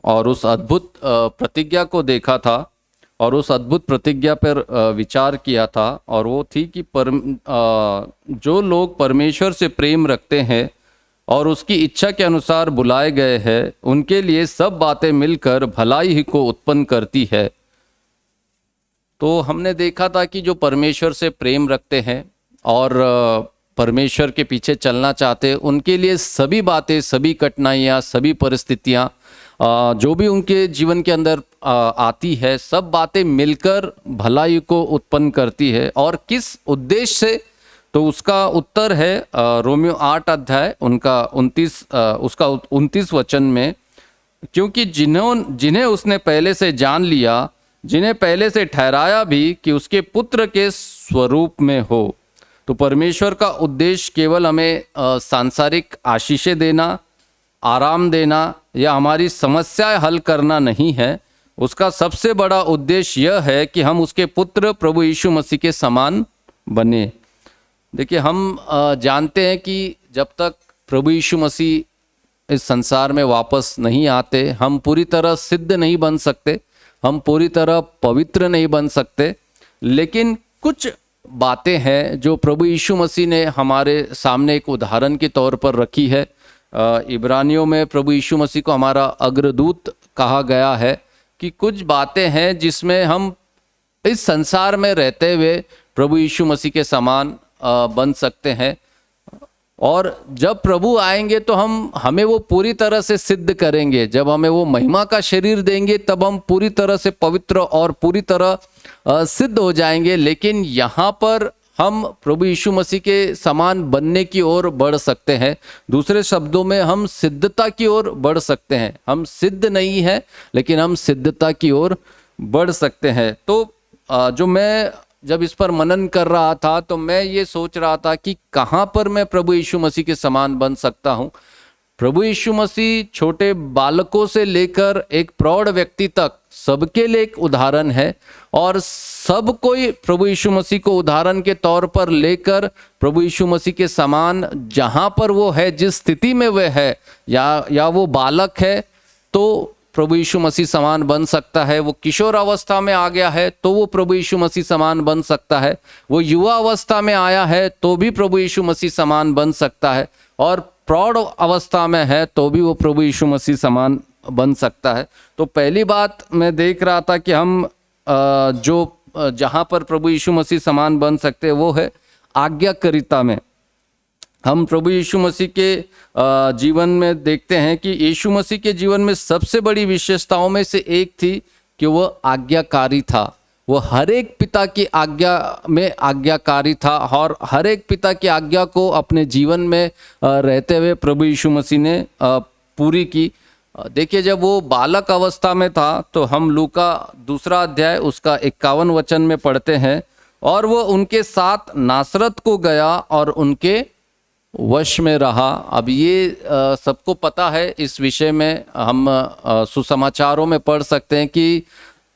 और उस अद्भुत प्रतिज्ञा को देखा था और उस अद्भुत प्रतिज्ञा पर विचार किया था, और वो थी कि जो लोग परमेश्वर से प्रेम रखते हैं और उसकी इच्छा के अनुसार बुलाए गए हैं, उनके लिए सब बातें मिलकर भलाई ही को उत्पन्न करती है। तो हमने देखा था कि जो परमेश्वर से प्रेम रखते हैं और परमेश्वर के पीछे चलना चाहते हैं, उनके लिए सभी बातें, सभी कठिनाइयाँ, सभी परिस्थितियाँ जो भी उनके जीवन के अंदर आती है, सब बातें मिलकर भलाई को उत्पन्न करती है। और किस उद्देश्य से, तो उसका उत्तर है रोमियो 8 अध्याय उसका 29 वचन में, क्योंकि जिन्हें उसने पहले से जान लिया, जिन्हें पहले से ठहराया भी कि उसके पुत्र के स्वरूप में हो। तो परमेश्वर का उद्देश्य केवल हमें सांसारिक आशीषें देना, आराम देना या हमारी समस्याएं हल करना नहीं है। उसका सबसे बड़ा उद्देश्य यह है कि हम उसके पुत्र प्रभु यीशु मसीह के समान बने। देखिए, हम जानते हैं कि जब तक प्रभु यीशु मसीह इस संसार में वापस नहीं आते, हम पूरी तरह सिद्ध नहीं बन सकते, हम पूरी तरह पवित्र नहीं बन सकते। लेकिन कुछ बातें हैं जो प्रभु यीशु मसीह ने हमारे सामने एक उदाहरण के तौर पर रखी है। इब्रानियों में प्रभु यीशु मसीह को हमारा अग्रदूत कहा गया है कि कुछ बातें हैं जिसमें हम इस संसार में रहते हुए प्रभु यीशु मसीह के समान बन सकते हैं, और जब प्रभु आएंगे तो हमें वो पूरी तरह से सिद्ध करेंगे। जब हमें वो महिमा का शरीर देंगे तब हम पूरी तरह से पवित्र और पूरी तरह सिद्ध हो जाएंगे। लेकिन यहाँ पर हम प्रभु यीशु मसीह के समान बनने की ओर बढ़ सकते हैं। दूसरे शब्दों में, हम सिद्धता की ओर बढ़ सकते हैं। हम सिद्ध नहीं हैं, लेकिन हम सिद्धता की ओर बढ़ सकते हैं। तो जो मैं जब इस पर मनन कर रहा था, तो मैं ये सोच रहा था कि कहाँ पर मैं प्रभु यीशु मसीह के समान बन सकता हूँ। प्रभु यीशु मसीह छोटे बालकों से लेकर एक प्रौढ़ व्यक्ति तक सबके लिए एक उदाहरण है, और सब कोई प्रभु यीशु मसीह को उदाहरण के तौर पर लेकर प्रभु यीशु मसीह के समान, जहाँ पर वो है, जिस स्थिति में वह है, या वो बालक है तो प्रभु यीशु मसीह समान बन सकता है। वो किशोर अवस्था में आ गया है तो वो प्रभु यीशु मसीह समान बन सकता है। वो युवा अवस्था में आया है तो भी प्रभु यीशु मसीह समान बन सकता है, और प्रौढ़ अवस्था में है तो भी वो प्रभु यीशु मसीह समान बन सकता है। तो पहली बात मैं देख रहा था कि हम जहाँ पर प्रभु यीशु मसीह समान बन सकते हैं वो है आज्ञाकारिता में। हम प्रभु यीशु मसीह के जीवन में देखते हैं कि यीशु मसीह के जीवन में सबसे बड़ी विशेषताओं में से एक थी कि वह आज्ञाकारी था। वो हर एक पिता की आज्ञा में आज्ञाकारी था, और हर एक पिता की आज्ञा को अपने जीवन में रहते हुए प्रभु यीशु मसीह ने पूरी की। देखिए, जब वो बालक अवस्था में था तो हम लूका 2 अध्याय उसका 51 वचन में पढ़ते हैं, और वो उनके साथ नासरत को गया और उनके वश में रहा। अब ये सबको पता है, इस विषय में हम सुसमाचारों में पढ़ सकते हैं कि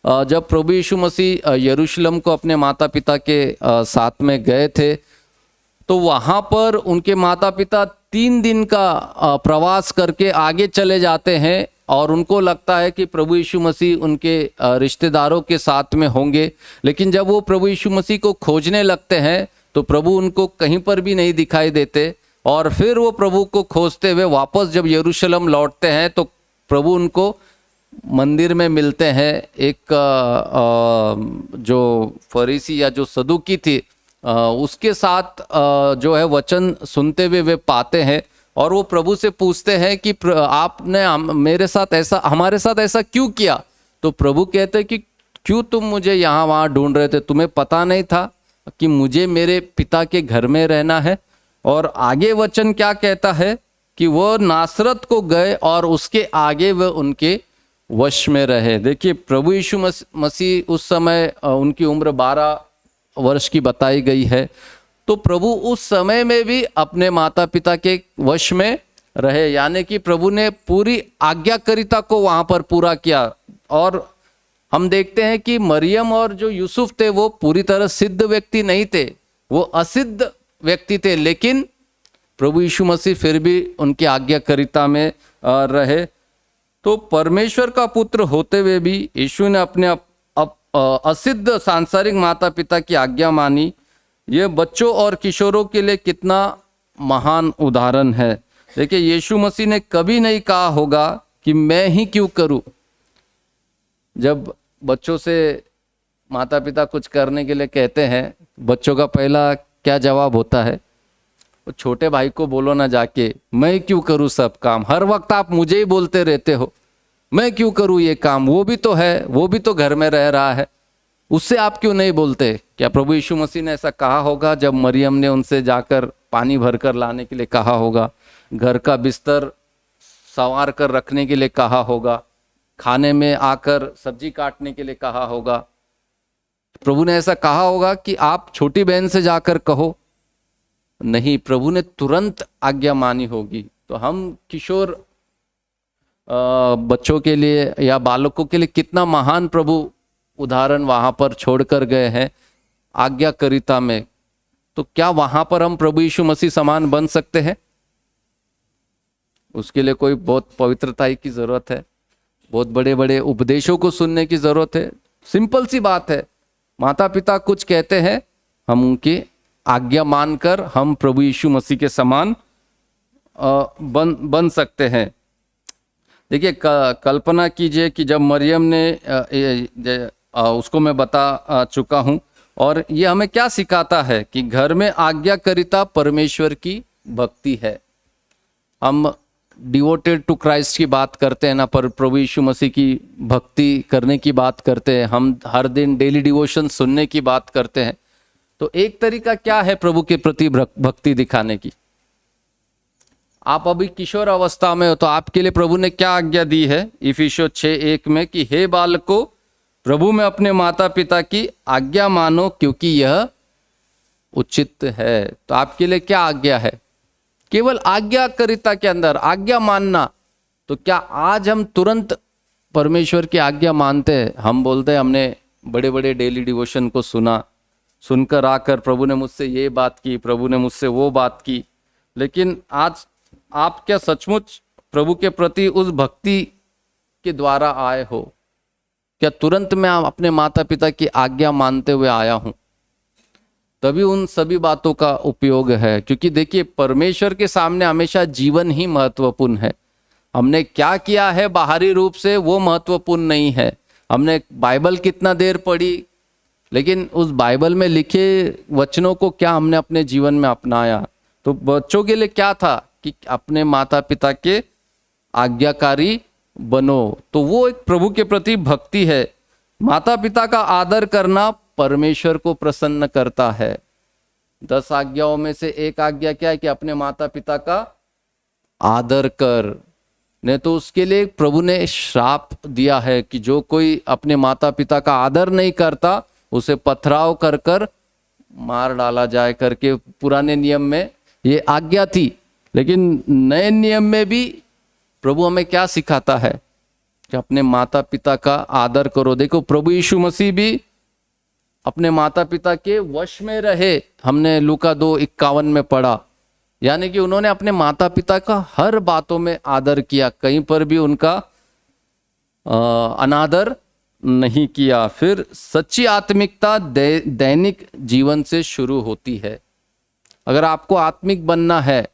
जब प्रभु यीशु मसीह यरूशलेम को अपने माता पिता के साथ में गए थे, तो वहाँ पर उनके माता पिता 3 दिन का प्रवास करके आगे चले जाते हैं, और उनको लगता है कि प्रभु यीशु मसीह उनके रिश्तेदारों के साथ में होंगे। लेकिन जब वो प्रभु यीशु मसीह को खोजने लगते हैं तो प्रभु उनको कहीं पर भी नहीं दिखाई देते, और फिर वो प्रभु को खोजते हुए वापस जब यरूशलेम लौटते हैं तो प्रभु उनको मंदिर में मिलते हैं। एक जो फरीसी या जो सदूकी थी उसके साथ जो है वचन सुनते हुए वे पाते हैं, और वो प्रभु से पूछते हैं कि आपने हमारे साथ ऐसा क्यों किया। तो प्रभु कहते हैं कि क्यों तुम मुझे यहाँ वहाँ ढूंढ रहे थे, तुम्हें पता नहीं था कि मुझे मेरे पिता के घर में रहना है। और आगे वचन क्या कहता है कि वो नासरत को गए और उसके आगे वह उनके वश में रहे। देखिए, प्रभु यीशु मसीह उस समय उनकी उम्र 12 वर्ष की बताई गई है, तो प्रभु उस समय में भी अपने माता पिता के वश में रहे, यानी कि प्रभु ने पूरी आज्ञाकारिता को वहाँ पर पूरा किया। और हम देखते हैं कि मरियम और जो यूसुफ थे वो पूरी तरह सिद्ध व्यक्ति नहीं थे, वो असिद्ध व्यक्ति थे, लेकिन प्रभु यीशु मसीह फिर भी उनकी आज्ञाकारिता में रहे। तो परमेश्वर का पुत्र होते हुए भी यीशु ने अपने असिद्ध सांसारिक माता पिता की आज्ञा मानी। ये बच्चों और किशोरों के लिए कितना महान उदाहरण है। देखिए, यीशु मसीह ने कभी नहीं कहा होगा कि मैं ही क्यों करूं। जब बच्चों से माता पिता कुछ करने के लिए कहते हैं, बच्चों का पहला क्या जवाब होता है? वो छोटे भाई को बोलो ना जाके, मैं क्यों करूं सब काम, हर वक्त आप मुझे ही बोलते रहते हो, मैं क्यों करूं ये काम, वो भी तो है, वो भी तो घर में रह रहा है, उससे आप क्यों नहीं बोलते? क्या प्रभु यीशु मसीह ने ऐसा कहा होगा जब मरियम ने उनसे जाकर पानी भरकर लाने के लिए कहा होगा, घर का बिस्तर संवार कर रखने के लिए कहा होगा, खाने में आकर सब्जी काटने के लिए कहा होगा? प्रभु ने ऐसा कहा होगा कि आप छोटी बहन से जाकर कहो? नहीं, प्रभु ने तुरंत आज्ञा मानी होगी। तो हम किशोर बच्चों के लिए या बालकों के लिए कितना महान प्रभु उदाहरण वहां पर छोड़कर गए हैं आज्ञाकारिता में। तो क्या वहां पर हम प्रभु यीशु मसीह समान बन सकते हैं? उसके लिए कोई बहुत पवित्रता की जरूरत है, बहुत बड़े बड़े उपदेशों को सुनने की जरूरत है। सिंपल सी बात है, माता पिता कुछ कहते हैं, हम उनकी आज्ञा मानकर हम प्रभु यीशु मसीह के समान बन सकते हैं। देखिए, कल्पना कीजिए कि जब मरियम ने उसको मैं बता चुका हूं, और ये हमें क्या सिखाता है कि घर में आज्ञाकारिता परमेश्वर की भक्ति है। हम डिवोटेड टू क्राइस्ट की बात करते हैं ना, पर प्रभु यीशु मसीह की भक्ति करने की बात करते हैं, हम हर दिन डेली डिवोशन सुनने की बात करते हैं। तो एक तरीका क्या है प्रभु के प्रति भक्ति दिखाने की? आप अभी किशोर अवस्था में हो तो आपके लिए प्रभु ने क्या आज्ञा दी है इफिसियों 6:1 में कि हे बालकों, प्रभु में अपने माता पिता की आज्ञा मानो क्योंकि यह उचित है। तो आपके लिए क्या आज्ञा है? केवल आज्ञाकारिता के अंदर आज्ञा मानना। तो क्या आज हम तुरंत परमेश्वर की आज्ञा मानते हैं? हम बोलते हैं हमने बड़े बड़े डेली डिवोशन को सुनकर आकर प्रभु ने मुझसे ये बात की, प्रभु ने मुझसे वो बात की, लेकिन आज आप क्या सचमुच प्रभु के प्रति उस भक्ति के द्वारा आए हो? क्या तुरंत मैं अपने माता पिता की आज्ञा मानते हुए आया हूं? तभी उन सभी बातों का उपयोग है। क्योंकि देखिए, परमेश्वर के सामने हमेशा जीवन ही महत्वपूर्ण है। हमने क्या किया है बाहरी रूप से वो महत्वपूर्ण नहीं है। हमने बाइबल कितना देर पढ़ी, लेकिन उस बाइबल में लिखे वचनों को क्या हमने अपने जीवन में अपनाया? तो बच्चों के लिए क्या था कि अपने माता पिता के आज्ञाकारी बनो। तो वो एक प्रभु के प्रति भक्ति है। माता पिता का आदर करना परमेश्वर को प्रसन्न करता है। 10 आज्ञाओं में से एक आज्ञा क्या है कि अपने माता पिता का आदर कर। नहीं तो उसके लिए प्रभु ने श्राप दिया है कि जो कोई अपने माता पिता का आदर नहीं करता उसे पथराव कर कर मार डाला जाए करके पुराने नियम में ये आज्ञा थी। लेकिन नए नियम में भी प्रभु हमें क्या सिखाता है कि अपने माता पिता का आदर करो। देखो, प्रभु यीशु मसीह भी अपने माता पिता के वश में रहे। हमने लूका 2:51 में पढ़ा, यानी कि उन्होंने अपने माता पिता का हर बातों में आदर किया, कहीं पर भी उनका अनादर नहीं किया। फिर सच्ची आत्मिकता दैनिक जीवन से शुरू होती है। अगर आपको आत्मिक बनना है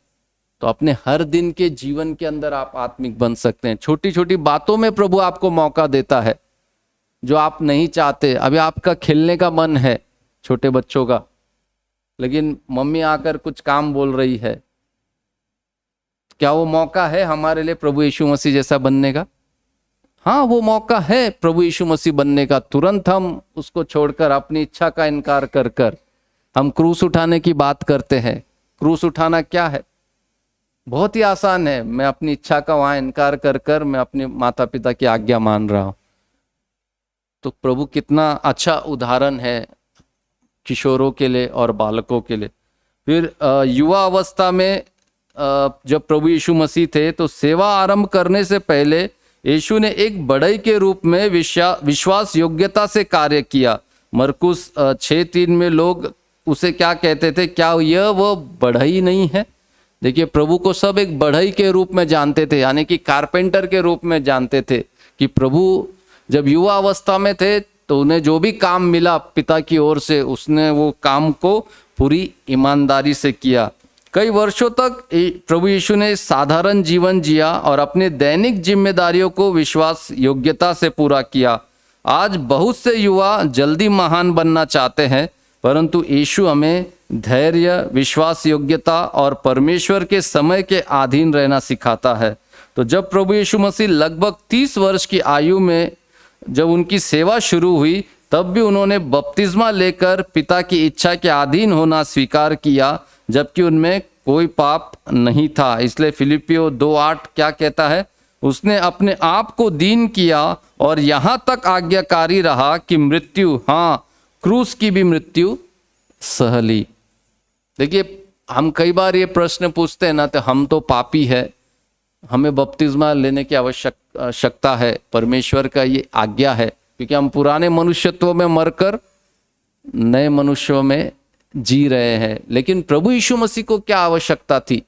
तो अपने हर दिन के जीवन के अंदर आप आत्मिक बन सकते हैं। छोटी छोटी बातों में प्रभु आपको मौका देता है जो आप नहीं चाहते। अभी आपका खेलने का मन है छोटे बच्चों का, लेकिन मम्मी आकर कुछ काम बोल रही है, क्या वो मौका है हमारे लिए प्रभु यीशु मसीह जैसा बनने का? हाँ, वो मौका है प्रभु यीशु मसीह बनने का। तुरंत हम उसको छोड़कर अपनी इच्छा का इनकार कर कर हम क्रूस उठाने की बात करते हैं। क्रूस उठाना क्या है? बहुत ही आसान है। मैं अपनी इच्छा का वहां इनकार कर कर मैं अपने माता पिता की आज्ञा मान रहा हूं। तो प्रभु कितना अच्छा उदाहरण है किशोरों के लिए और बालकों के लिए। फिर युवा अवस्था में जब प्रभु यीशु मसीह थे तो सेवा आरंभ करने से पहले यीशु ने एक बढ़ई के रूप में विश्वास योग्यता से कार्य किया। मरकुस 6:3 में लोग उसे क्या कहते थे? क्या यह वो बढ़ई नहीं है देखिए प्रभु को सब एक बढ़ई के रूप में जानते थे, यानी कि कारपेंटर के रूप में जानते थे कि प्रभु जब युवा अवस्था में थे तो उन्हें जो भी काम मिला पिता की ओर से, उसने वो काम को पूरी ईमानदारी से किया। कई वर्षों तक प्रभु यीशु ने साधारण जीवन जिया और अपने दैनिक जिम्मेदारियों को विश्वास योग्यता से पूरा किया। आज बहुत से युवा जल्दी महान बनना चाहते हैं, परंतु यीशु हमें धैर्य, विश्वास योग्यता और परमेश्वर के समय के अधीन रहना सिखाता है। तो जब प्रभु यीशु मसीह लगभग 30 वर्ष की आयु में जब उनकी सेवा शुरू हुई, तब भी उन्होंने बपतिस्मा लेकर पिता की इच्छा के अधीन होना स्वीकार किया, जबकि उनमें कोई पाप नहीं था। इसलिए फिलिपियो 2:8 क्या कहता है? उसने अपने आप को दीन किया और यहाँ तक आज्ञाकारी रहा कि मृत्यु, हाँ क्रूस की भी मृत्यु सह ली। देखिए हम कई बार ये प्रश्न पूछते हैं ना, तो हम तो पापी है, हमें बपतिस्मा लेने की आवश्यकता है, परमेश्वर का ये आज्ञा है, क्योंकि हम पुराने मनुष्यत्व में मरकर नए मनुष्यों में जी रहे हैं। लेकिन प्रभु यीशु मसीह को क्या आवश्यकता थी?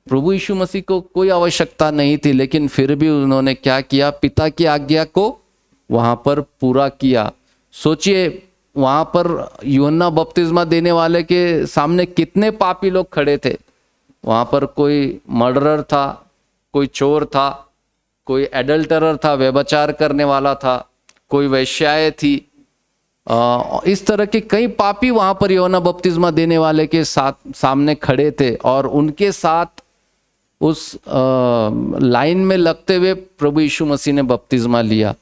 प्रभु यीशु मसीह को कोई आवश्यकता नहीं थी, लेकिन फिर भी उन्होंने क्या किया? पिता की आज्ञा को वहां पर पूरा किया। सोचिए वहां पर यूहन्ना बपतिस्मा देने वाले के सामने कितने पापी लोग खड़े थे। वहां पर कोई मर्डरर था, कोई चोर था, कोई एडल्टरर था, व्यभिचार करने वाला था, कोई वेश्याएं थी, इस तरह के कई पापी वहां पर यूहन्ना बपतिस्मा देने वाले के साथ सामने खड़े थे, और उनके साथ उस लाइन में लगते हुए प्रभु यीशु मसीह ने बपतिस्मा लिया।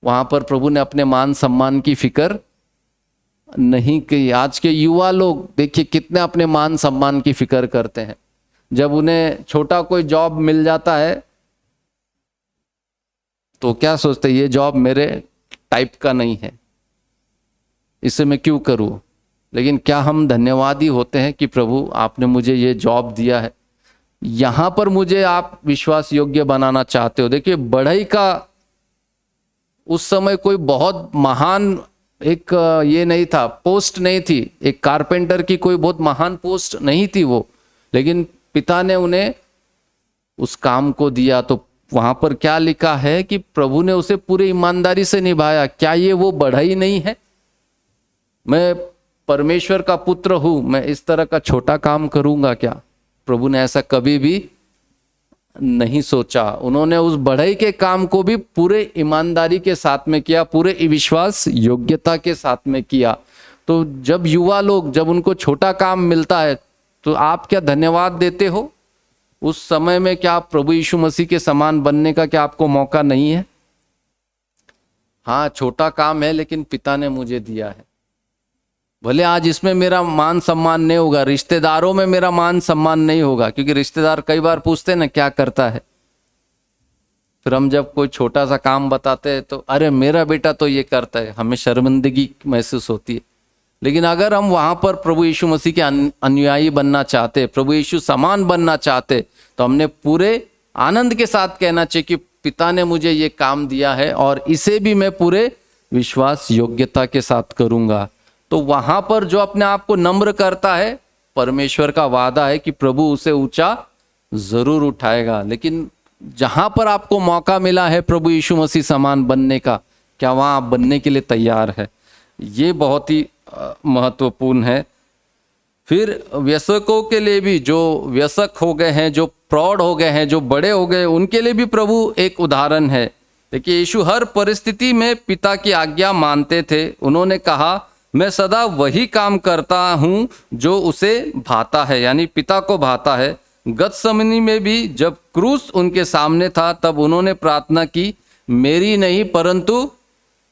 वहां पर प्रभु ने अपने मान सम्मान की फिक्र नहीं की। आज के युवा लोग देखिए कितने अपने मान सम्मान की फिक्र करते हैं। जब उन्हें छोटा कोई जॉब मिल जाता है तो क्या सोचते, ये जॉब मेरे टाइप का नहीं है, इसे मैं क्यों करूं। लेकिन क्या हम धन्यवादी होते हैं कि प्रभु आपने मुझे ये जॉब दिया है, यहां पर मुझे आप विश्वास योग्य बनाना चाहते हो। देखिए बढ़ई का उस समय कोई बहुत महान एक ये नहीं था, पोस्ट नहीं थी, एक कारपेंटर की कोई बहुत महान पोस्ट नहीं थी वो, लेकिन पिता ने उन्हें उस काम को दिया। तो वहां पर क्या लिखा है कि प्रभु ने उसे पूरी ईमानदारी से निभाया। क्या ये वो बढ़ई नहीं है? मैं परमेश्वर का पुत्र हूं, मैं इस तरह का छोटा काम करूंगा क्या? प्रभु ने ऐसा कभी भी नहीं सोचा। उन्होंने उस बढ़ई के काम को भी पूरे ईमानदारी के साथ में किया, पूरे विश्वास योग्यता के साथ में किया। तो जब युवा लोग, जब उनको छोटा काम मिलता है तो आप क्या धन्यवाद देते हो? उस समय में क्या प्रभु यीशु मसीह के समान बनने का क्या आपको मौका नहीं है? हाँ छोटा काम है, लेकिन पिता ने मुझे दिया है। भले आज इसमें मेरा मान सम्मान नहीं होगा, रिश्तेदारों में मेरा मान सम्मान नहीं होगा, क्योंकि रिश्तेदार कई बार पूछते हैं ना क्या करता है। फिर हम जब कोई छोटा सा काम बताते हैं तो अरे मेरा बेटा तो ये करता है, हमें शर्मिंदगी महसूस होती है। लेकिन अगर हम वहां पर प्रभु यीशु मसीह के अनुयायी बनना चाहते, प्रभु यीशु समान बनना चाहते, तो हमने पूरे आनंद के साथ कहना चाहिए कि पिता ने मुझे ये काम दिया है और इसे भी मैं पूरे विश्वास योग्यता के साथ करूंगा। तो वहां पर जो अपने आप को नम्र करता है, परमेश्वर का वादा है कि प्रभु उसे ऊंचा जरूर उठाएगा। लेकिन जहां पर आपको मौका मिला है प्रभु यीशु मसीह समान बनने का, क्या वहां आप बनने के लिए तैयार है? ये बहुत ही महत्वपूर्ण है। फिर व्यसकों के लिए भी, जो व्यसक हो गए हैं, जो प्रौढ़ हो गए हैं, जो बड़े हो गए, उनके लिए भी प्रभु एक उदाहरण है। देखिए यीशु हर परिस्थिति में पिता की आज्ञा मानते थे। उन्होंने कहा मैं सदा वही काम करता हूं जो उसे भाता है, यानी पिता को भाता है। गतसमनी में भी जब क्रूस उनके सामने था तब उन्होंने प्रार्थना की, मेरी नहीं परंतु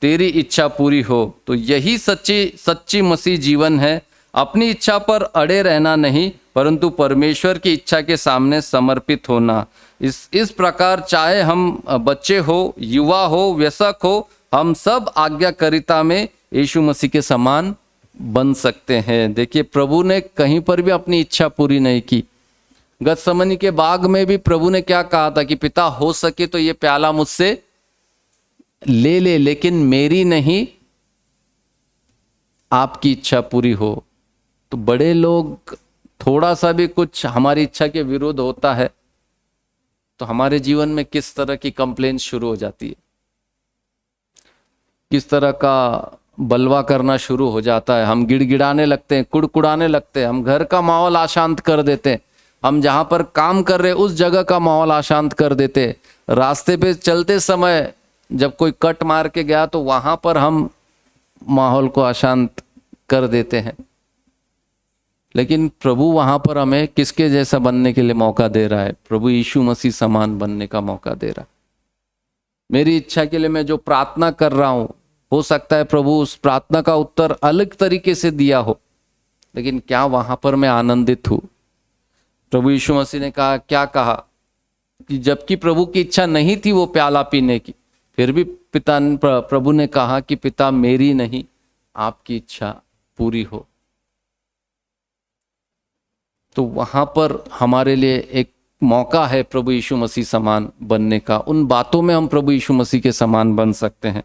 तेरी इच्छा पूरी हो। तो यही सच्ची मसीह जीवन है। अपनी इच्छा पर अड़े रहना नहीं, परंतु परमेश्वर की इच्छा के सामने समर्पित होना। इस प्रकार चाहे हम बच्चे हो, युवा हो, व्यसक हो, हम सब आज्ञाकारिता में यीशु मसीह के समान बन सकते हैं। देखिए प्रभु ने कहीं पर भी अपनी इच्छा पूरी नहीं की। गतसमनी के बाग में भी प्रभु ने क्या कहा था कि पिता हो सके तो ये प्याला मुझसे ले ले, लेकिन मेरी नहीं आपकी इच्छा पूरी हो। तो तो बड़े लोग थोड़ा सा भी कुछ हमारी इच्छा के विरुद्ध होता है तो हमारे जीवन में किस तरह की कंप्लेंट शुरू हो जाती है, किस तरह का बलवा करना शुरू हो जाता है। हम गिड़गिड़ाने लगते हैं, कुड़कुड़ाने लगते हैं, हम घर का माहौल अशांत कर देते हैं, हम जहाँ पर काम कर रहे उस जगह का माहौल अशांत कर देते हैं। रास्ते पे चलते समय जब कोई कट मार के गया तो वहाँ पर हम माहौल को अशांत कर देते हैं। लेकिन प्रभु वहाँ पर हमें किसके जैसा बनने के लिए मौका दे रहा है? प्रभु यीशु मसीह समान बनने का मौका दे रहा है। मेरी इच्छा के लिए मैं जो प्रार्थना कर रहा हूँ, हो सकता है प्रभु उस प्रार्थना का उत्तर अलग तरीके से दिया हो, लेकिन क्या वहां पर मैं आनंदित हूँ? प्रभु यीशु मसीह ने कहा, क्या कहा कि जबकि प्रभु की इच्छा नहीं थी वो प्याला पीने की, फिर भी प्रभु ने कहा कि पिता मेरी नहीं आपकी इच्छा पूरी हो। तो वहां पर हमारे लिए एक मौका है प्रभु यीशु मसीह समान बनने का। उन बातों में हम प्रभु यीशु मसीह के समान बन सकते हैं।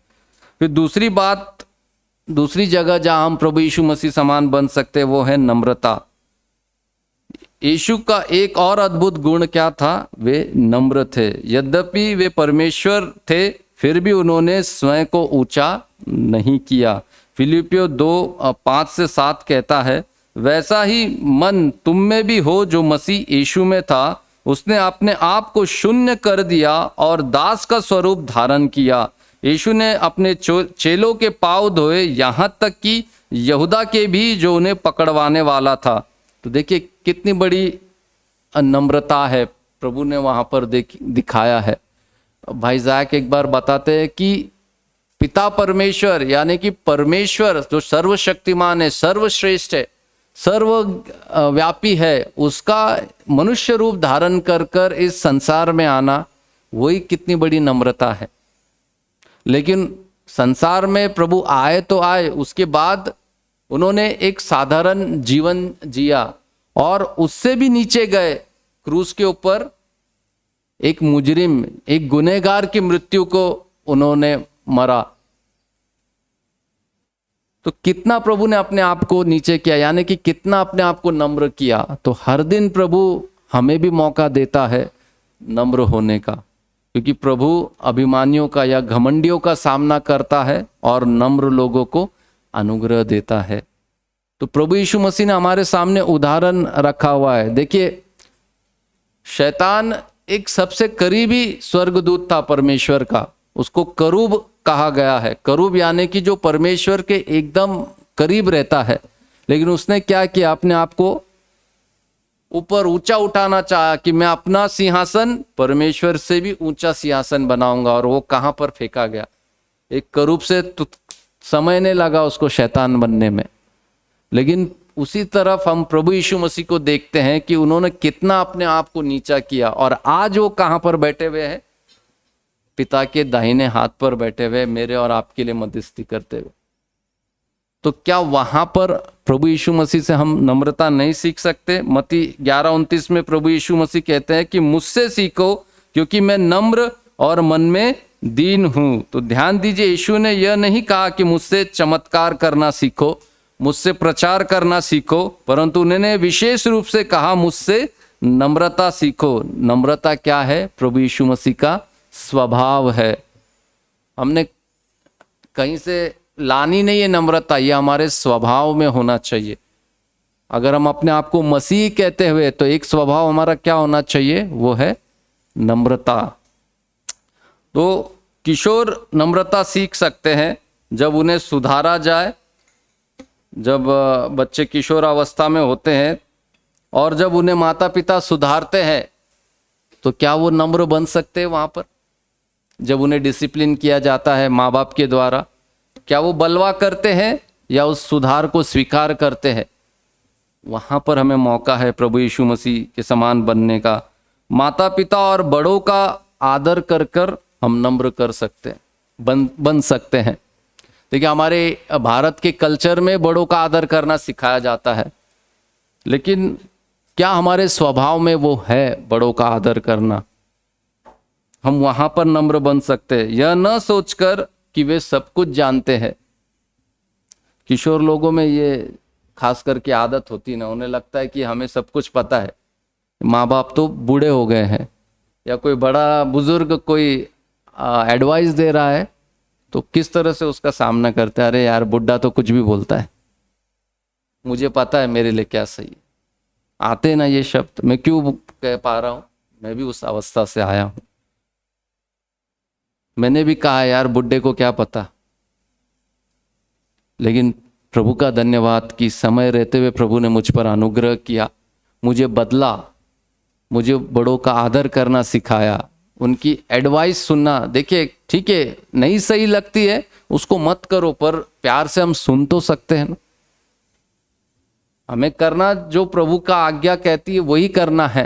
फिर दूसरी बात, दूसरी जगह जहां हम प्रभु यीशु मसीह समान बन सकते हैं वो है नम्रता। यीशु का एक और अद्भुत गुण क्या था? वे नम्र थे। यद्यपि वे परमेश्वर थे फिर भी उन्होंने स्वयं को ऊंचा नहीं किया। फिलिपियो 2:5-7 कहता है, वैसा ही मन तुम में भी हो जो मसीह यीशु में था। उसने अपने आप को शून्य कर दिया और दास का स्वरूप धारण किया। यीशु ने अपने चेलों के पांव धोए, यहाँ तक कि यहूदा के भी जो उन्हें पकड़वाने वाला था। तो देखिए कितनी बड़ी नम्रता है प्रभु ने वहाँ पर दिखाया है। भाई ज़ाक एक बार बताते हैं कि पिता परमेश्वर यानी कि परमेश्वर जो सर्वशक्तिमान है, सर्वश्रेष्ठ है, सर्वव्यापी है, उसका मनुष्य रूप धारण कर कर इस संसार में आना, वही कितनी बड़ी नम्रता है। लेकिन संसार में प्रभु आए तो आए, उसके बाद उन्होंने एक साधारण जीवन जिया और उससे भी नीचे गए, क्रूस के ऊपर एक मुजरिम, एक गुनहगार की मृत्यु को उन्होंने मरा। तो कितना प्रभु ने अपने आप को नीचे किया, यानी कि कितना अपने आप को नम्र किया। तो हर दिन प्रभु हमें भी मौका देता है नम्र होने का, क्योंकि प्रभु अभिमानियों का या घमंडियों का सामना करता है और नम्र लोगों को अनुग्रह देता है। तो प्रभु यीशु मसीह ने हमारे सामने उदाहरण रखा हुआ है। देखिए शैतान एक सबसे करीबी स्वर्गदूत था परमेश्वर का, उसको करूब कहा गया है। करूब यानी कि जो परमेश्वर के एकदम करीब रहता है। लेकिन उसने क्या किया? अपने आप को ऊपर ऊंचा उठाना चाहा कि मैं अपना सिंहासन परमेश्वर से भी ऊंचा सिंहासन बनाऊंगा। और वो कहां पर फेंका गया? एक करूब से तो समय नहीं लगा उसको शैतान बनने में। लेकिन उसी तरफ हम प्रभु यीशु मसीह को देखते हैं कि उन्होंने कितना अपने आप को नीचा किया और आज वो कहां पर बैठे हुए हैं? पिता के दाहिने हाथ पर बैठे हुए, मेरे और आपके लिए मध्यस्थी करते हुए। तो क्या वहां पर प्रभु यीशु मसीह से हम नम्रता नहीं सीख सकते? मत्ती 11:29 में प्रभु यीशु मसीह कहते हैं कि मुझसे सीखो क्योंकि मैं नम्र और मन में दीन हूं। तो ध्यान दीजिए, यीशु ने यह नहीं कहा कि मुझसे चमत्कार करना सीखो, मुझसे प्रचार करना सीखो, परंतु उन्होंने विशेष रूप से कहा मुझसे नम्रता सीखो। नम्रता क्या है? प्रभु यीशु मसीह का स्वभाव है। हमने कहीं से लानी नहीं है नम्रता, यह हमारे स्वभाव में होना चाहिए। अगर हम अपने आप को मसीह कहते हुए, तो एक स्वभाव हमारा क्या होना चाहिए? वो है नम्रता। तो किशोर नम्रता सीख सकते हैं जब उन्हें सुधारा जाए। जब बच्चे किशोर अवस्था में होते हैं और जब उन्हें माता पिता सुधारते हैं, तो क्या वो नम्र बन सकते हैं वहाँ पर? जब उन्हें डिसिप्लिन किया जाता है माँ बाप के द्वारा, क्या वो बलवा करते हैं या उस सुधार को स्वीकार करते हैं? वहाँ पर हमें मौका है प्रभु यीशु मसीह के समान बनने का। माता पिता और बड़ों का आदर कर कर हम नम्र कर सकते हैं, बन सकते हैं। देखिए हमारे भारत के कल्चर में बड़ों का आदर करना सिखाया जाता है, लेकिन क्या हमारे स्वभाव में वो है बड़ों का आदर करना? हम वहां पर नम्र बन सकते हैं, यह न सोचकर कि वे सब कुछ जानते हैं। किशोर लोगों में ये खास करके आदत होती ना, उन्हें लगता है कि हमें सब कुछ पता है, माँ बाप तो बूढ़े हो गए हैं, या कोई बड़ा बुजुर्ग कोई एडवाइस दे रहा है तो किस तरह से उसका सामना करते हैं। अरे यार बुढ़ा तो कुछ भी बोलता है, मुझे पता है मेरे लिए क्या सही है। आते ना ये शब्द, मैं क्यों कह पा रहा हूँ, मैं भी उस अवस्था से आया हूँ। मैंने भी कहा यार बुढ़े को क्या पता, लेकिन प्रभु का धन्यवाद कि समय रहते हुए प्रभु ने मुझ पर अनुग्रह किया, मुझे बदला, मुझे बड़ों का आदर करना सिखाया, उनकी एडवाइस सुनना। देखिए ठीक है, नहीं सही लगती है उसको मत करो, पर प्यार से हम सुन तो सकते हैं ना। हमें करना जो प्रभु का आज्ञा कहती है वही करना है,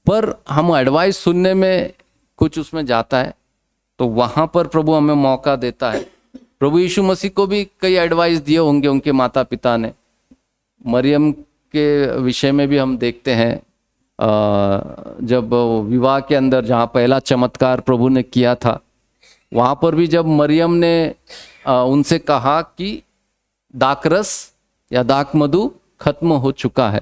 पर हम एडवाइस सुनने में कुछ उसमें जाता है तो वहां पर प्रभु हमें मौका देता है। प्रभु यीशु मसीह को भी कई एडवाइस दिए होंगे उनके माता पिता ने। मरियम के विषय में भी हम देखते हैं, जब विवाह के अंदर जहाँ पहला चमत्कार प्रभु ने किया था, वहाँ पर भी जब मरियम ने उनसे कहा कि दाखरस या दाख मधु खत्म हो चुका है,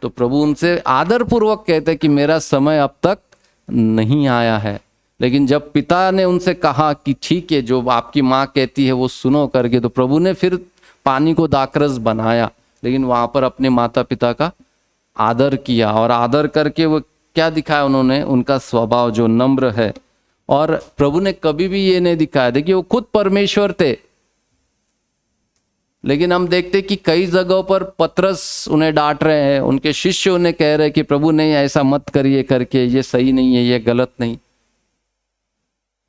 तो प्रभु उनसे आदरपूर्वक कहते कि मेरा समय अब तक नहीं आया है। लेकिन जब पिता ने उनसे कहा कि ठीक है जो आपकी माँ कहती है वो सुनो करके, तो प्रभु ने फिर पानी को दाखरस बनाया, लेकिन वहाँ पर अपने माता पिता का आदर किया। और आदर करके वो क्या दिखाया उन्होंने, उनका स्वभाव जो नम्र है। और प्रभु ने कभी भी ये नहीं दिखाया, देखिए वो खुद परमेश्वर थे, लेकिन हम देखते कि कई जगहों पर पतरस उन्हें डांट रहे हैं, उनके शिष्य उन्हें कह रहे हैं कि प्रभु नहीं ऐसा मत करिए करके, ये सही नहीं है, ये गलत नहीं।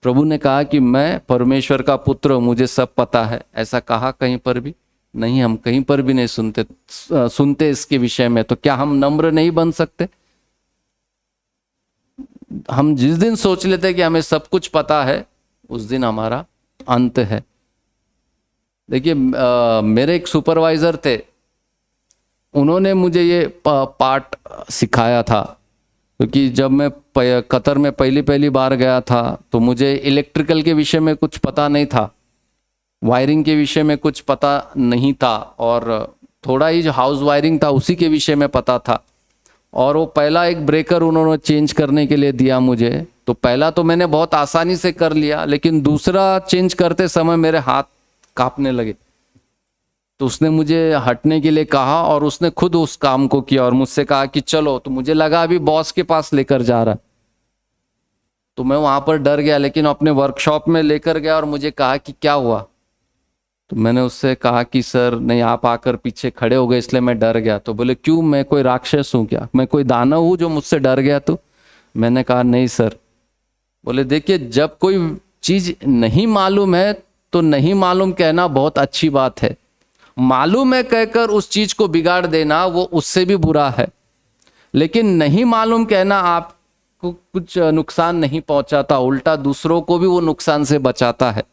प्रभु ने कहा कि मैं परमेश्वर का पुत्र हूं, मुझे सब पता है। ऐसा कहा कहीं पर भी नहीं, हम कहीं पर भी नहीं सुनते इसके विषय में। तो क्या हम नम्र नहीं बन सकते? हम जिस दिन सोच लेते हैं कि हमें सब कुछ पता है, उस दिन हमारा अंत है। देखिए मेरे एक सुपरवाइजर थे, उन्होंने मुझे ये पार्ट सिखाया था, क्योंकि जब मैं कतर में पहली बार गया था तो मुझे इलेक्ट्रिकल के विषय में कुछ पता नहीं था, वायरिंग के विषय में कुछ पता नहीं था, और थोड़ा ही जो हाउस वायरिंग था उसी के विषय में पता था। और वो पहला एक ब्रेकर उन्होंने चेंज करने के लिए दिया मुझे, तो पहला तो मैंने बहुत आसानी से कर लिया, लेकिन दूसरा चेंज करते समय मेरे हाथ कांपने लगे। तो उसने मुझे हटने के लिए कहा और उसने खुद उस काम को किया और मुझसे कहा कि चलो। तो मुझे लगा अभी बॉस के पास लेकर जा रहा, तो मैं वहां पर डर गया, लेकिन अपने वर्कशॉप में लेकर गया और मुझे कहा कि क्या हुआ। तो मैंने उससे कहा कि सर नहीं, आप आकर पीछे खड़े हो गए इसलिए मैं डर गया। तो बोले क्यों, मैं कोई राक्षस हूँ क्या, मैं कोई दानव हूँ जो मुझसे डर गया? तो मैंने कहा नहीं सर। बोले देखिए जब कोई चीज नहीं मालूम है तो नहीं मालूम कहना बहुत अच्छी बात है, मालूम है कहकर उस चीज को बिगाड़ देना वो उससे भी बुरा है। लेकिन नहीं मालूम कहना आपको कुछ नुकसान नहीं पहुंचाता, उल्टा दूसरों को भी वो नुकसान से बचाता है।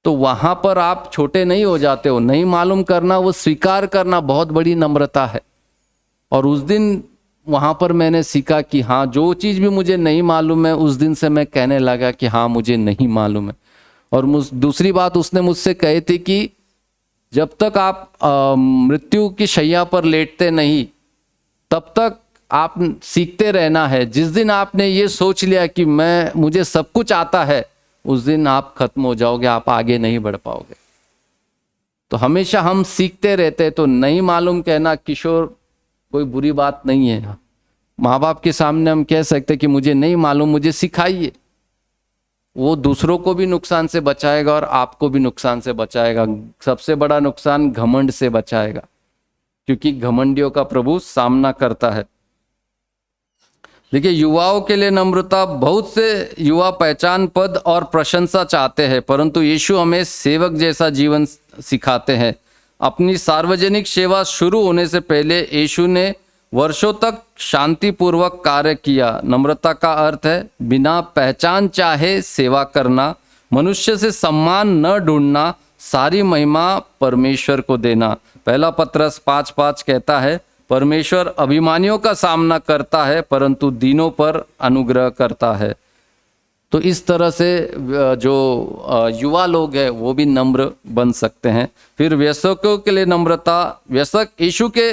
तो वहां पर आप छोटे नहीं हो जाते हो। नहीं मालूम करना, वो स्वीकार करना बहुत बड़ी नम्रता है। और उस दिन वहां पर मैंने सीखा कि हाँ, जो चीज भी मुझे नहीं मालूम है उस दिन से मैं कहने लगा कि हाँ मुझे नहीं मालूम है। और दूसरी बात उसने मुझसे कही थी कि जब तक आप मृत्यु की शैया पर लेटते नहीं तब तक आप सीखते रहना है। जिस दिन आपने ये सोच लिया कि मुझे सब कुछ आता है, उस दिन आप खत्म हो जाओगे, आप आगे नहीं बढ़ पाओगे। तो हमेशा हम सीखते रहते हैं। तो नहीं मालूम कहना किशोर कोई बुरी बात नहीं है। माँ बाप के सामने हम कह सकते कि मुझे नहीं मालूम, मुझे सिखाइए। वो दूसरों को भी नुकसान से बचाएगा और आपको भी नुकसान से बचाएगा। सबसे बड़ा नुकसान घमंड से बचाएगा, क्योंकि घमंडियों का प्रभु सामना करता है। देखिए युवाओं के लिए नम्रता, बहुत से युवा पहचान पद और प्रशंसा चाहते हैं, परंतु यीशु हमें सेवक जैसा जीवन सिखाते हैं। अपनी सार्वजनिक सेवा शुरू होने से पहले यीशु ने वर्षों तक शांतिपूर्वक कार्य किया। नम्रता का अर्थ है बिना पहचान चाहे सेवा करना, मनुष्य से सम्मान न ढूंढना, सारी महिमा परमेश्वर को देना। पहला पत्रस 5:5 कहता है, परमेश्वर अभिमानियों का सामना करता है परंतु दीनों पर अनुग्रह करता है। तो इस तरह से जो युवा लोग हैं वो भी नम्र बन सकते हैं। फिर वयस्कों के लिए नम्रता, वयस्क यीशु के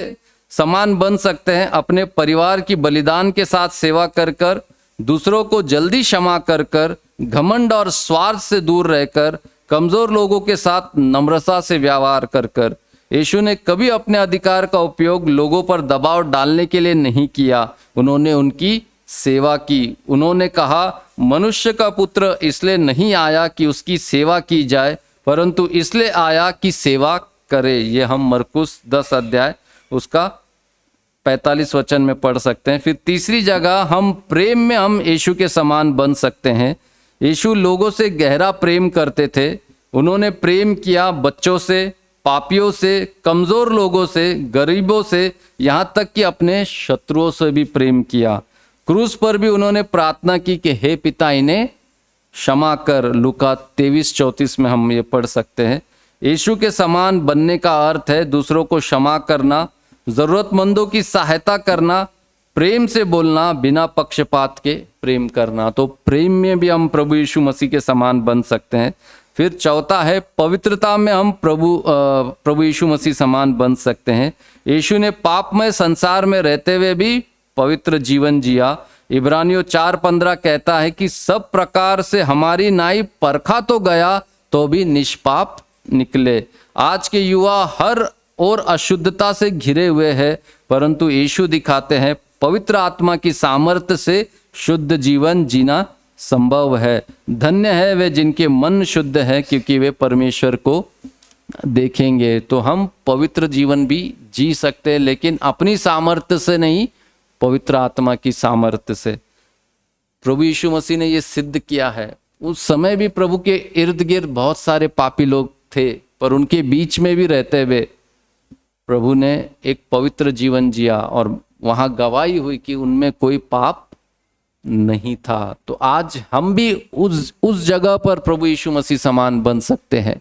समान बन सकते हैं, अपने परिवार की बलिदान के साथ सेवा कर कर, दूसरों को जल्दी क्षमा कर कर, घमंड और स्वार्थ से दूर रहकर, कमजोर लोगों के साथ नम्रता से व्यवहार कर कर। यीशु ने कभी अपने अधिकार का उपयोग लोगों पर दबाव डालने के लिए नहीं किया, उन्होंने उनकी सेवा की। उन्होंने कहा, मनुष्य का पुत्र इसलिए नहीं आया कि उसकी सेवा की जाए, परंतु इसलिए आया कि सेवा करे। ये हम मरकुस 10 अध्याय उसका 45 वचन में पढ़ सकते हैं। फिर तीसरी जगह, हम प्रेम में हम यीशु के समान बन सकते हैं। यीशु लोगों से गहरा प्रेम करते थे। उन्होंने प्रेम किया बच्चों से, पापियों से, कमजोर लोगों से, गरीबों से, यहाँ तक कि अपने शत्रुओं से भी प्रेम किया। क्रूस पर भी उन्होंने प्रार्थना की कि हे पिता, इन्हें क्षमा कर। लूका 23-34 में हम ये पढ़ सकते हैं। यीशु के समान बनने का अर्थ है दूसरों को क्षमा करना, जरूरतमंदों की सहायता करना, प्रेम से बोलना, बिना पक्षपात के प्रेम करना। तो प्रेम में भी हम प्रभु यीशु मसीह के समान बन सकते हैं। फिर चौथा है, पवित्रता में हम प्रभु यीशु मसीह समान बन सकते हैं। यीशु ने पापमय संसार में रहते हुए भी पवित्र जीवन जिया। इब्रानियों 4:15 कहता है कि सब प्रकार से हमारी नाई परखा तो गया तो भी निष्पाप निकले। आज के युवा हर और अशुद्धता से घिरे हुए हैं, परंतु यीशु दिखाते हैं पवित्र आत्मा की सामर्थ्य से शुद्ध जीवन जीना संभव है। धन्य है वे जिनके मन शुद्ध है, क्योंकि वे परमेश्वर को देखेंगे। तो हम पवित्र जीवन भी जी सकते हैं, लेकिन अपनी सामर्थ्य से नहीं, पवित्र आत्मा की सामर्थ्य से। प्रभु यीशु मसीह ने ये सिद्ध किया है। उस समय भी प्रभु के इर्द गिर्द बहुत सारे पापी लोग थे, पर उनके बीच में भी रहते हुए प्रभु ने एक पवित्र जीवन जिया और वहां गवाही हुई कि उनमें कोई पाप नहीं था। तो आज हम भी उस जगह पर प्रभु यीशु मसीह समान बन सकते हैं।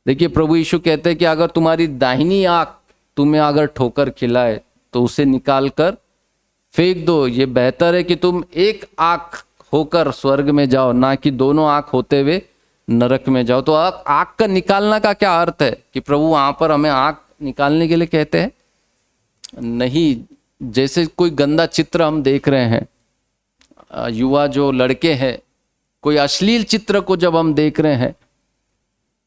देखिए, प्रभु यीशु कहते हैं कि अगर तुम्हारी दाहिनी आंख तुम्हें अगर ठोकर खिलाए तो उसे निकाल कर फेंक दो। ये बेहतर है कि तुम एक आंख होकर स्वर्ग में जाओ, ना कि दोनों आंख होते हुए नरक में जाओ। तो आंख का निकालना का क्या अर्थ है कि प्रभु वहां पर हमें आंख निकालने के लिए कहते हैं? नहीं। जैसे कोई गंदा चित्र हम देख रहे हैं, युवा जो लड़के हैं, कोई अश्लील चित्र को जब हम देख रहे हैं,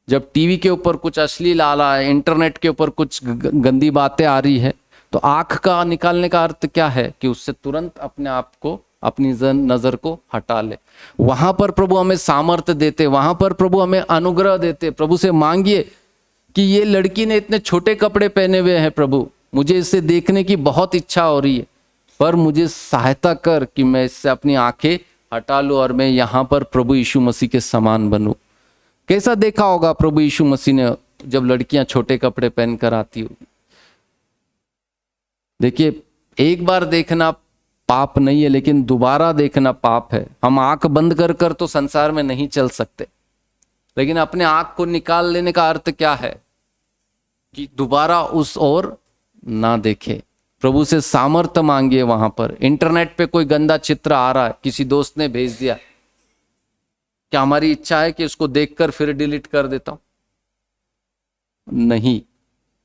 जब टीवी के ऊपर कुछ अश्लील आ रहा है, इंटरनेट के ऊपर कुछ गंदी बातें आ रही है, तो आंख का निकालने का अर्थ क्या है कि उससे तुरंत अपने आप को, अपनी नजर को हटा ले। वहां पर प्रभु हमें सामर्थ्य देते, वहां पर प्रभु हमें अनुग्रह देते। प्रभु से मांगिए कि ये लड़की ने इतने छोटे कपड़े पहने हुए हैं, प्रभु मुझे इसे देखने की बहुत इच्छा हो रही है, पर मुझे सहायता कर कि मैं इससे अपनी आंखें हटा लूं और मैं यहाँ पर प्रभु यीशु मसीह के समान बनूं। कैसा देखा होगा प्रभु यीशु मसीह ने जब लड़कियां छोटे कपड़े पहनकर आती होगी? देखिए, एक बार देखना पाप नहीं है, लेकिन दोबारा देखना पाप है। हम आंख बंद कर कर तो संसार में नहीं चल सकते, लेकिन अपने आंख को निकाल लेने का अर्थ क्या है कि दोबारा उस ओर ना देखे। प्रभु से सामर्थ्य मांगिए। वहां पर इंटरनेट पे कोई गंदा चित्र आ रहा है, किसी दोस्त ने भेज दिया, क्या हमारी इच्छा है कि उसको देखकर फिर डिलीट कर देता हूं? नहीं,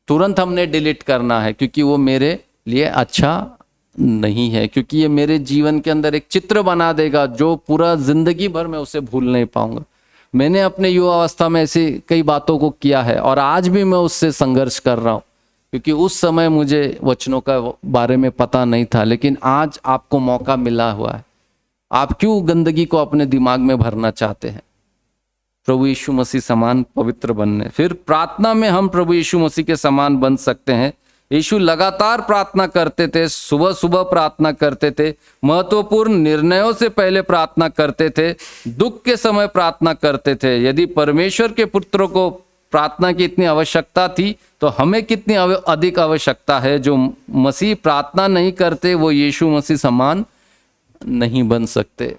तुरंत हमने डिलीट करना है, क्योंकि वो मेरे लिए अच्छा नहीं है, क्योंकि ये मेरे जीवन के अंदर एक चित्र बना देगा जो पूरा जिंदगी भर मैं उसे भूल नहीं पाऊंगा। मैंने अपने युवावस्था में ऐसी कई बातों को किया है और आज भी मैं उससे संघर्ष कर रहा हूं, क्योंकि उस समय मुझे वचनों का बारे में पता नहीं था। लेकिन आज आपको मौका मिला हुआ है। आप क्यों गंदगी को अपने दिमाग में भरना चाहते हैं? प्रभु यीशु मसीह समान पवित्र बनने। फिर प्रार्थना में हम प्रभु यीशु मसीह के समान बन सकते हैं। यीशु लगातार प्रार्थना करते थे, सुबह सुबह प्रार्थना करते थे, महत्वपूर्ण निर्णयों से पहले प्रार्थना करते थे, दुख के समय प्रार्थना करते थे। यदि परमेश्वर के पुत्रों को प्रार्थना की इतनी आवश्यकता थी, तो हमें कितनी अधिक आवश्यकता है। जो मसीह प्रार्थना नहीं करते वो यीशु मसीह समान नहीं बन सकते।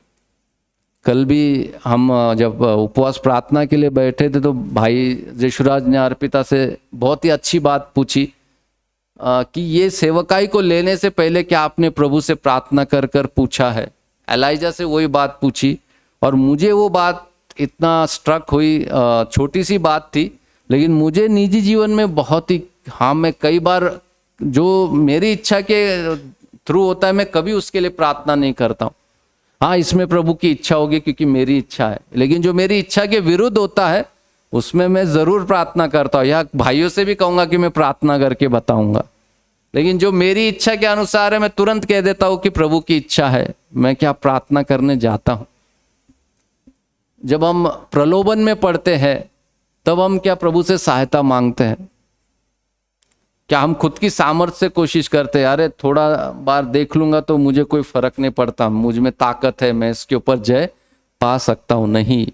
कल भी हम जब उपवास प्रार्थना के लिए बैठे थे, तो भाई यशुराज ने अर्पिता से बहुत ही अच्छी बात पूछी कि ये सेवकाई को लेने से पहले क्या आपने प्रभु से प्रार्थना कर कर पूछा है? एलाइजा से वही बात पूछी। और मुझे वो बात इतना स्ट्रक हुई, छोटी सी बात थी, लेकिन मुझे निजी जीवन में बहुत ही, हाँ, मैं कई बार जो मेरी इच्छा के थ्रू होता है मैं कभी उसके लिए प्रार्थना नहीं करता हूँ। हाँ, इसमें प्रभु की इच्छा होगी क्योंकि मेरी इच्छा है, लेकिन जो मेरी इच्छा के विरुद्ध होता है उसमें मैं ज़रूर प्रार्थना करता हूँ, या भाइयों से भी कहूँगा कि मैं प्रार्थना करके बताऊँगा। लेकिन जो मेरी इच्छा के अनुसार है मैं तुरंत कह देता हूँ कि प्रभु की इच्छा है, मैं क्या प्रार्थना करने जाता हूँ। जब हम प्रलोभन में पड़ते हैं तब हम क्या प्रभु से सहायता मांगते हैं? क्या हम खुद की सामर्थ्य से कोशिश करते हैं, अरे थोड़ा बार देख लूंगा तो मुझे कोई फर्क नहीं पड़ता, मुझ में ताकत है, मैं इसके ऊपर जय पा सकता हूं? नहीं,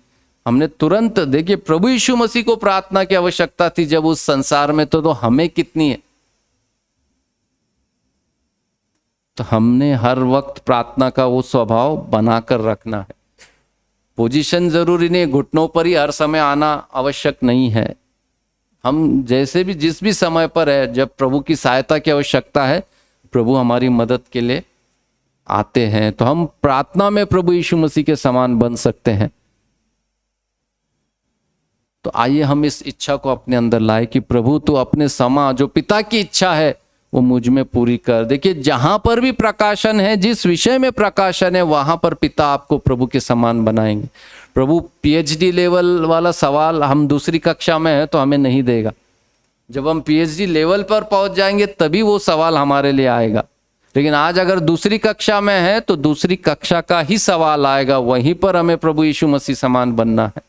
हमने तुरंत, देखिए प्रभु यीशु मसीह को प्रार्थना की आवश्यकता थी जब उस संसार में, तो हमें कितनी है? तो हमने हर वक्त प्रार्थना का वो स्वभाव बनाकर रखना है। पोजीशन जरूरी नहीं, घुटनों पर ही हर समय आना आवश्यक नहीं है। हम जैसे भी, जिस भी समय पर है, जब प्रभु की सहायता की आवश्यकता है, प्रभु हमारी मदद के लिए आते हैं, तो हम प्रार्थना में प्रभु यीशु मसीह के समान बन सकते हैं। तो आइए हम इस इच्छा को अपने अंदर लाए कि प्रभु तू अपने समा, जो पिता की इच्छा है वो मुझ में पूरी कर। देखिए जहां पर भी प्रकाशन है, जिस विषय में प्रकाशन है, वहां पर पिता आपको प्रभु के समान बनाएंगे। प्रभु पीएचडी लेवल वाला सवाल हम दूसरी कक्षा में है तो हमें नहीं देगा। जब हम पीएचडी लेवल पर पहुंच जाएंगे तभी वो सवाल हमारे लिए आएगा। लेकिन आज अगर दूसरी कक्षा में है तो दूसरी कक्षा का ही सवाल आएगा, वहीं पर हमें प्रभु यीशु मसीह समान बनना है।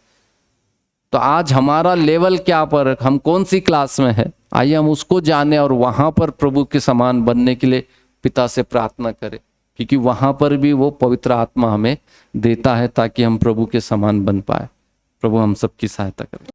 तो आज हमारा लेवल क्या पर, हम कौन सी क्लास में है, आइए हम उसको जाने और वहां पर प्रभु के समान बनने के लिए पिता से प्रार्थना करें, क्योंकि वहां पर भी वो पवित्र आत्मा हमें देता है ताकि हम प्रभु के समान बन पाए। प्रभु हम सबकी सहायता करें।